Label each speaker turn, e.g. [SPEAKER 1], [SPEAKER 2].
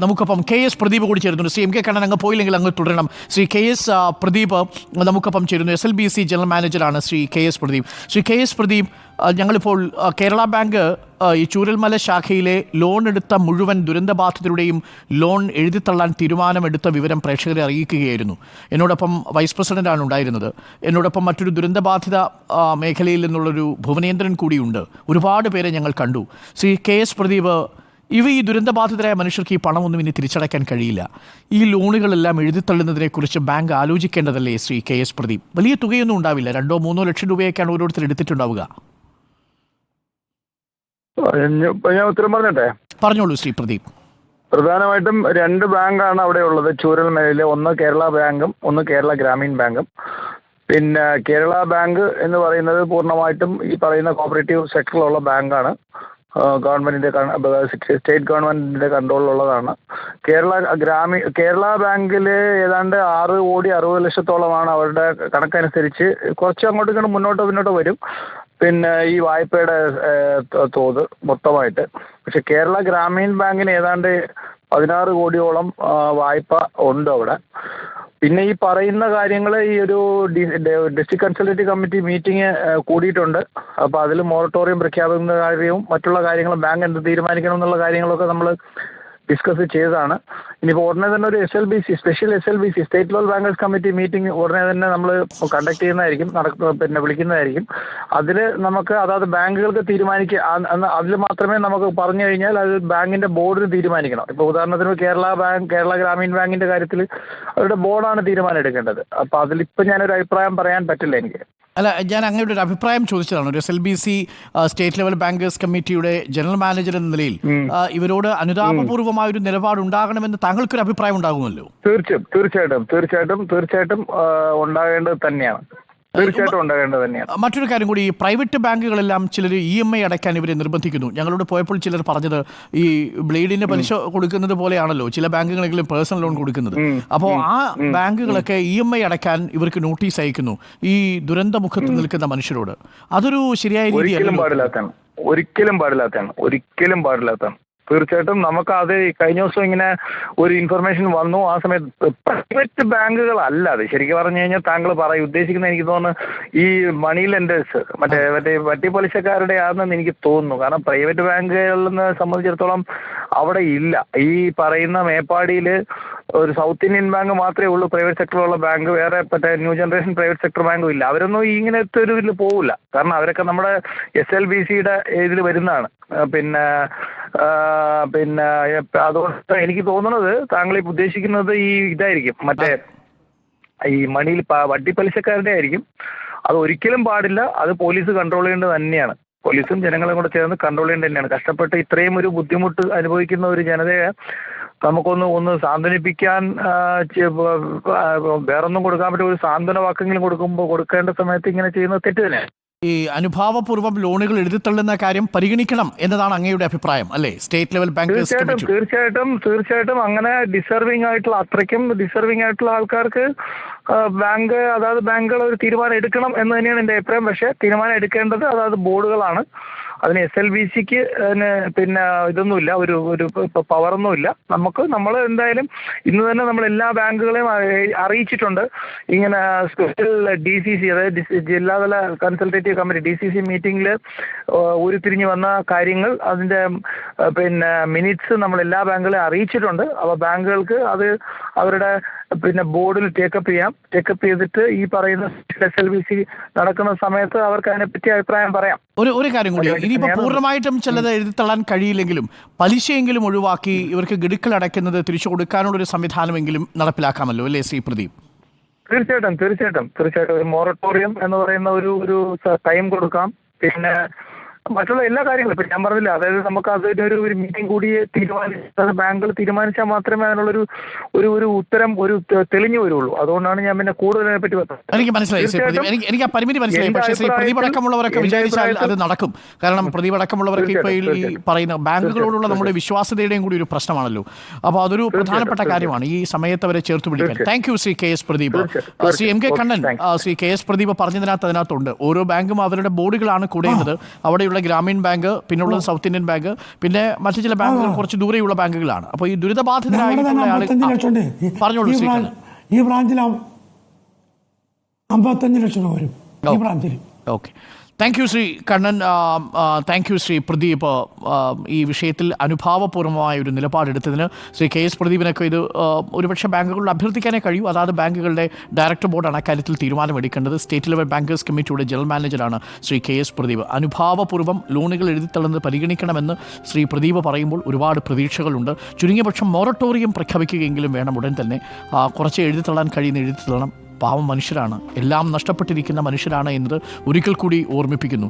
[SPEAKER 1] നമുക്കൊപ്പം KS പ്രദീപ് കൂടി ചേരുന്നുണ്ട്. ശ്രീ MK കണ്ണൻ അങ്ങ് പോയില്ലെങ്കിൽ അങ്ങ് തുടരണം. ശ്രീ KS പ്രദീപ് നമുക്കൊപ്പം ചേരുന്നു. SLBC ജനറൽ മാനേജറാണ് ശ്രീ KS പ്രദീപ്. ശ്രീ KS പ്രദീപ്, ഞങ്ങളിപ്പോൾ കേരള ബാങ്ക് ഈ ചൂരൽമല ശാഖയിലെ ലോൺ എടുത്ത മുഴുവൻ ദുരന്തബാധിതരുടെയും ലോൺ എഴുതിത്തള്ളാൻ തീരുമാനമെടുത്ത വിവരം പ്രേക്ഷകരെ അറിയിക്കുകയായിരുന്നു. എന്നോടൊപ്പം വൈസ് പ്രസിഡന്റാണ് ഉണ്ടായിരുന്നത്. എന്നോടൊപ്പം മറ്റൊരു ദുരന്തബാധിത മേഖലയിൽ നിന്നുള്ളൊരു ഭുവനേന്ദ്രൻ കൂടിയുണ്ട്. ഒരുപാട് പേരെ ഞങ്ങൾ കണ്ടു. ശ്രീ KS പ്രദീപ്, ഈ ദുരന്തബാധിതരായ മനുഷ്യർക്ക് ഈ പണമൊന്നും ഇനി തിരിച്ചടയ്ക്കാൻ കഴിയില്ല. ഈ ലോണുകളെല്ലാം എഴുതിത്തള്ളുന്നതിനെക്കുറിച്ച് ബാങ്ക് ആലോചിക്കേണ്ടതല്ലേ ശ്രീ KS പ്രദീപ്? വലിയ തുകയൊന്നും ഉണ്ടാവില്ല, 2-3 ലക്ഷം രൂപയൊക്കെയാണ് ഓരോരുത്തർ എടുത്തിട്ടുണ്ടാവുക.
[SPEAKER 2] ഞാൻ ഉത്തരം പറഞ്ഞട്ടെ?
[SPEAKER 1] പറഞ്ഞോളൂ ശ്രീ പ്രദീപ്.
[SPEAKER 2] പ്രധാനമായിട്ടും 2 ബാങ്കാണ് അവിടെ ഉള്ളത് ചൂരൽമലയിലെ. ഒന്ന് കേരള ബാങ്കും ഒന്ന് കേരള ഗ്രാമീൺ ബാങ്കും. പിന്നെ കേരള ബാങ്ക് എന്ന് പറയുന്നത് പൂർണ്ണമായിട്ടും ഈ പറയുന്ന കോപ്പറേറ്റീവ് സെക്ടറിലുള്ള ബാങ്കാണ്. ഗവൺമെന്റിന്റെ സ്റ്റേറ്റ് ഗവൺമെന്റിന്റെ കൺട്രോളിലുള്ളതാണ്. കേരള ബാങ്കിൽ ഏതാണ്ട് 6,60,00,000-ഓളമാണ് അവരുടെ കണക്കനുസരിച്ച്. കുറച്ച് അങ്ങോട്ട് മുന്നോട്ട് വരും പിന്നെ ഈ വായ്പയുടെ തോത് മൊത്തമായിട്ട്. പക്ഷെ കേരള ഗ്രാമീൺ ബാങ്കിന് ഏതാണ്ട് 16 കോടിയോളം വായ്പ ഉണ്ട് അവിടെ. പിന്നെ ഈ പറയുന്ന കാര്യങ്ങൾ ഈ ഒരു ഡിസ്ട്രിക്ട് കൺസൾട്ടേറ്റീവ് കമ്മിറ്റി മീറ്റിംഗ് കൂടിയിട്ടുണ്ട്. അപ്പോൾ അതിൽ മൊറട്ടോറിയം പ്രഖ്യാപിക്കുന്ന കാര്യവും മറ്റുള്ള കാര്യങ്ങളും ബാങ്ക് എന്ത് തീരുമാനിക്കണം എന്നുള്ള കാര്യങ്ങളൊക്കെ നമ്മൾ ഡിസ്കസ് ചെയ്തതാണ്. ഇനിയിപ്പോൾ ഉടനെ തന്നെ ഒരു SLBC special SLBC state level bankers committee meeting ഉടനെ തന്നെ നമ്മൾ കണ്ടക്ട് ചെയ്യുന്നതായിരിക്കും, വിളിക്കുന്നതായിരിക്കും. അതിൽ നമുക്ക് അതായത് ബാങ്കുകൾക്ക് തീരുമാനിക്കുക, അതിൽ മാത്രമേ നമുക്ക് പറഞ്ഞു കഴിഞ്ഞാൽ അത് ബാങ്കിന്റെ ബോർഡിന് തീരുമാനിക്കണം. ഇപ്പോൾ ഉദാഹരണത്തിന് കേരള ഗ്രാമീൺ ബാങ്കിന്റെ കാര്യത്തിൽ അവരുടെ ബോർഡാണ് തീരുമാനം എടുക്കേണ്ടത്. അപ്പോൾ അതിലിപ്പോൾ ഞാനൊരു അഭിപ്രായം പറയാൻ പറ്റില്ല എനിക്ക്.
[SPEAKER 1] അല്ല, ഞാൻ അങ്ങയുടെ ഒരു അഭിപ്രായം ചോദിച്ചതാണ്. ഒരു SLBC സ്റ്റേറ്റ് ലെവൽ ബാങ്കേഴ്സ് കമ്മിറ്റിയുടെ ജനറൽ മാനേജർ എന്ന നിലയിൽ ഇവരോട് അനുതാപപൂർവമായ ഒരു നിലപാടുണ്ടാകണമെന്ന് താങ്കൾക്കൊരു അഭിപ്രായം ഉണ്ടാകുമല്ലോ?
[SPEAKER 2] തീർച്ചയായിട്ടും ഉണ്ടാകേണ്ടത് തന്നെയാണ്.
[SPEAKER 1] മറ്റൊരു കാര്യം കൂടി, പ്രൈവറ്റ് ബാങ്കുകളെല്ലാം ചിലർ EMI അടയ്ക്കാൻ ഇവരെ നിർബന്ധിക്കുന്നു. ഞങ്ങളോട് പോയപ്പോൾ ചിലർ പറഞ്ഞത് ഈ ബ്ലേഡിന് പലിശ കൊടുക്കുന്നത് പോലെയാണല്ലോ ചില ബാങ്കുകളെങ്കിലും പേഴ്സണൽ ലോൺ കൊടുക്കുന്നത്. അപ്പോൾ ആ ബാങ്കുകളൊക്കെ EMI അടയ്ക്കാൻ ഇവർക്ക് നോട്ടീസ് അയക്കുന്നു ഈ ദുരന്തമുഖത്ത് നിൽക്കുന്ന മനുഷ്യരോട്. അതൊരു ശരിയായ രീതിയല്ല.
[SPEAKER 2] ഒരിക്കലും പാടില്ലാത്തതാണ്. തീർച്ചയായിട്ടും നമുക്ക് അത് കഴിഞ്ഞ ദിവസം ഇങ്ങനെ ഒരു ഇൻഫർമേഷൻ വന്നു. ആ സമയത്ത് പ്രൈവറ്റ് ബാങ്കുകളല്ല അത്. ശരിക്കും പറഞ്ഞു കഴിഞ്ഞാൽ താങ്കൾ ഉദ്ദേശിക്കുന്ന എനിക്ക് തോന്നുന്നു ഈ മണി ലെൻഡേഴ്സ് മറ്റേ വട്ടി പലിശക്കാരുടെ ആണെന്ന് എനിക്ക് തോന്നുന്നു. കാരണം പ്രൈവറ്റ് ബാങ്കുകളെ സംബന്ധിച്ചിടത്തോളം അവിടെ ഇല്ല. ഈ പറയുന്ന മേപ്പാടിയിൽ ഒരു സൗത്ത് ഇന്ത്യൻ ബാങ്ക് മാത്രമേ ഉള്ളൂ പ്രൈവറ്റ് സെക്ടറിലുള്ള ബാങ്ക്. വേറെ മറ്റേ ന്യൂ ജനറേഷൻ പ്രൈവറ്റ് സെക്ടർ ബാങ്കും ഇല്ല. അവരൊന്നും ഇങ്ങനത്തെ ഒരു ഇതിൽ പോകില്ല. കാരണം അവരൊക്കെ നമ്മുടെ SLBCയുടെ ഇതിൽ വരുന്നതാണ്. പിന്നെ അതുകൊണ്ട് എനിക്ക് തോന്നുന്നത് താങ്കൾ ഉദ്ദേശിക്കുന്നത് ഈ ഇതായിരിക്കും, മറ്റേ ഈ മണിയിൽ വട്ടിപ്പലിശക്കാരുടെ ആയിരിക്കും. അത് ഒരിക്കലും പാടില്ല. അത് പോലീസ് കൺട്രോൾ ചെയ്യേണ്ടത് തന്നെയാണ്. പോലീസും ജനങ്ങളും കൂടെ ചേർന്ന് കൺട്രോൾ ചെയ്യേണ്ടത് തന്നെയാണ്. കഷ്ടപ്പെട്ട് ഇത്രയും ഒരു ബുദ്ധിമുട്ട് അനുഭവിക്കുന്ന ഒരു ജനതയെ നമുക്കൊന്ന് സാന്ത്വനിപ്പിക്കാൻ, വേറൊന്നും കൊടുക്കാൻ പറ്റും, ഒരു സാന്ത്വന വാക്കെങ്കിലും കൊടുക്കേണ്ട സമയത്ത് ഇങ്ങനെ ചെയ്യുന്നത് തെറ്റ് തന്നെയാണ്.
[SPEAKER 1] ഈ അനുഭാവപൂർവ്വം ലോണുകൾ എഴുതിത്തള്ളുന്ന കാര്യം പരിഗണിക്കണം എന്നതാണ് അങ്ങയുടെ അഭിപ്രായം അല്ലേ? സ്റ്റേറ്റ് ലെവൽ ബാങ്കേഴ്സ് കമ്മിറ്റി
[SPEAKER 2] തീർച്ചയായിട്ടും അങ്ങനെ അത്രയ്ക്കും ഡിസർവിംഗ് ആയിട്ടുള്ള ആൾക്കാർക്ക് ബാങ്കുകൾ ഒരു തീരുമാനം എടുക്കണം എന്ന് തന്നെയാണ് എൻ്റെ അഭിപ്രായം. പക്ഷേ തീരുമാനം എടുക്കേണ്ടത് ബോർഡുകളാണ്. അതിന് SLBCക്ക് പിന്നെ ഇതൊന്നുമില്ല, ഒരു പവറൊന്നുമില്ല. നമ്മൾ എന്തായാലും ഇന്ന് തന്നെ നമ്മൾ എല്ലാ ബാങ്കുകളെയും അറിയിച്ചിട്ടുണ്ട്. ഇങ്ങനെ സ്പെഷ്യൽ DCC അതായത് ജില്ലാതല കൺസൾട്ടേറ്റീവ് കമ്മിറ്റി DCC മീറ്റിംഗിൽ ഉരുത്തിരിഞ്ഞു വന്ന കാര്യങ്ങൾ, അതിൻ്റെ പിന്നെ മിനിറ്റ്സ് നമ്മൾ എല്ലാ ബാങ്കുകളെയും അറിയിച്ചിട്ടുണ്ട്. അപ്പോൾ ബാങ്കുകൾക്ക് അത് അവരുടെ ബോർഡിൽ ടേക്കപ്പ് ചെയ്തിട്ട് ഈ പറയുന്ന SLBC നടക്കുന്ന സമയത്ത് അവർക്ക് അതിനെപ്പറ്റി അഭിപ്രായം പറയാം.
[SPEAKER 1] ഒരു കാര്യം കൂടി, ഇനിയിപ്പോൾ പൂർണ്ണമായിട്ടും ചിലത് എഴുതിത്തള്ളാൻ കഴിയില്ലെങ്കിലും പലിശയെങ്കിലും ഒഴിവാക്കി ഇവർക്ക് ഗഡുക്കൾ അടയ്ക്കുന്നത് തിരിച്ചു കൊടുക്കാനുള്ള ഒരു സംവിധാനമെങ്കിലും നടപ്പിലാക്കാമല്ലോ അല്ലേ ശ്രീ പ്രദീപ്?
[SPEAKER 2] തീർച്ചയായിട്ടും ഒരു മൊറട്ടോറിയം എന്ന് പറയുന്ന ഒരു ടൈം കൊടുക്കാം. പിന്നെ മറ്റുള്ള എല്ലാ കാര്യങ്ങളും ഇപ്പം ഞാൻ പറഞ്ഞില്ല, അതായത് നമുക്ക് അതിനൊരു മീറ്റിംഗ് കൂടി ബാങ്കുകൾ തീരുമാനിച്ചാൽ മാത്രമേ അതിനുള്ളൊരു ഒരു ഉത്തരം തെളിഞ്ഞു വരുള്ളൂ. അതുകൊണ്ടാണ് ഞാൻ പിന്നെ കൂടുതൽ പറ്റി
[SPEAKER 1] എനിക്ക് മനസ്സിലായി. എനിക്ക് ആ പരിമിതി മനസ്സിലായി. പക്ഷേ ശ്രീ പ്രദീപ് അടക്കമുള്ളവരൊക്കെ വിചാരിച്ചാൽ അത് നടക്കും. കാരണം പ്രദീപ് അടക്കമുള്ളവർക്ക് ഇപ്പോൾ ഈ പറയുന്ന ബാങ്കുകളോടുള്ള നമ്മുടെ വിശ്വാസ്യതയുടെയും കൂടി ഒരു പ്രശ്നമാണല്ലോ. അപ്പോൾ അതൊരു പ്രധാനപ്പെട്ട കാര്യമാണ് ഈ സമയത്ത് അവരെ ചേർത്ത് പിടിക്കാൻ. Thank you Shri KS Pradeep. Shri MK Kannan, Shri KS Pradeep പറഞ്ഞതിനകത്തുണ്ട് ഓരോ ബാങ്കും അവരുടെ ബോർഡുകളാണ് കൂടുന്നത്. അവിടെയുള്ള കേരള ഗ്രാമീൺ ബാങ്ക്, പിന്നുള്ളത് സൗത്ത് ഇന്ത്യൻ ബാങ്ക്, പിന്നെ മറ്റു ചില ബാങ്കുകൾ കുറച്ച് ദൂരെയുള്ള ബാങ്കുകളാണ്. അപ്പോൾ ഈ ദുരിതബാധിതരായിട്ടുള്ള പറഞ്ഞോളൂ ശ്രീ കണ്ണൻ.
[SPEAKER 3] ഈ ബ്രാഞ്ചിൽ 55 ലക്ഷം രൂപ വരും ഈ ബ്രാഞ്ചിൽ.
[SPEAKER 1] Okay, thank you Shri Kannan. Thank you Shri Pradeep. ഈ വിഷയത്തിൽ അനുഭാവപൂർവമായ ഒരു നിലപാടെടുത്തതിന് ശ്രീ KS പ്രദീപിനൊക്കെ ഇത് ഒരുപക്ഷെ ബാങ്കുകളിൽ അഭ്യർത്ഥിക്കാനേ കഴിയൂ. അതാത് ബാങ്കുകളുടെ ഡയറക്ടർ ബോർഡാണ് അക്കാര്യത്തിൽ തീരുമാനമെടുക്കേണ്ടത്. സ്റ്റേറ്റ് ലെവൽ ബാങ്കേഴ്സ് കമ്മിറ്റിയുടെ ജനറൽ മാനേജറാണ് ശ്രീ KS പ്രദീപ്. അനുഭാവപൂർവ്വം ലോണുകൾ എഴുതിത്തള്ളുന്നത് പരിഗണിക്കണമെന്ന് ശ്രീ പ്രദീപ് പറയുമ്പോൾ ഒരുപാട് പ്രതീക്ഷകളുണ്ട്. ചുരുങ്ങിയ പക്ഷം മൊറട്ടോറിയം പ്രഖ്യാപിക്കുകയെങ്കിലും വേണം ഉടൻ തന്നെ. കുറച്ച് എഴുതിത്തള്ളാൻ കഴിയുന്ന എഴുതിത്തള്ളണം. പാവം മനുഷ്യരാണ്, എല്ലാം നഷ്ടപ്പെട്ടിരിക്കുന്ന മനുഷ്യരാണ് എന്നത് ഒരിക്കൽ കൂടി ഓർമ്മിപ്പിക്കുന്നു.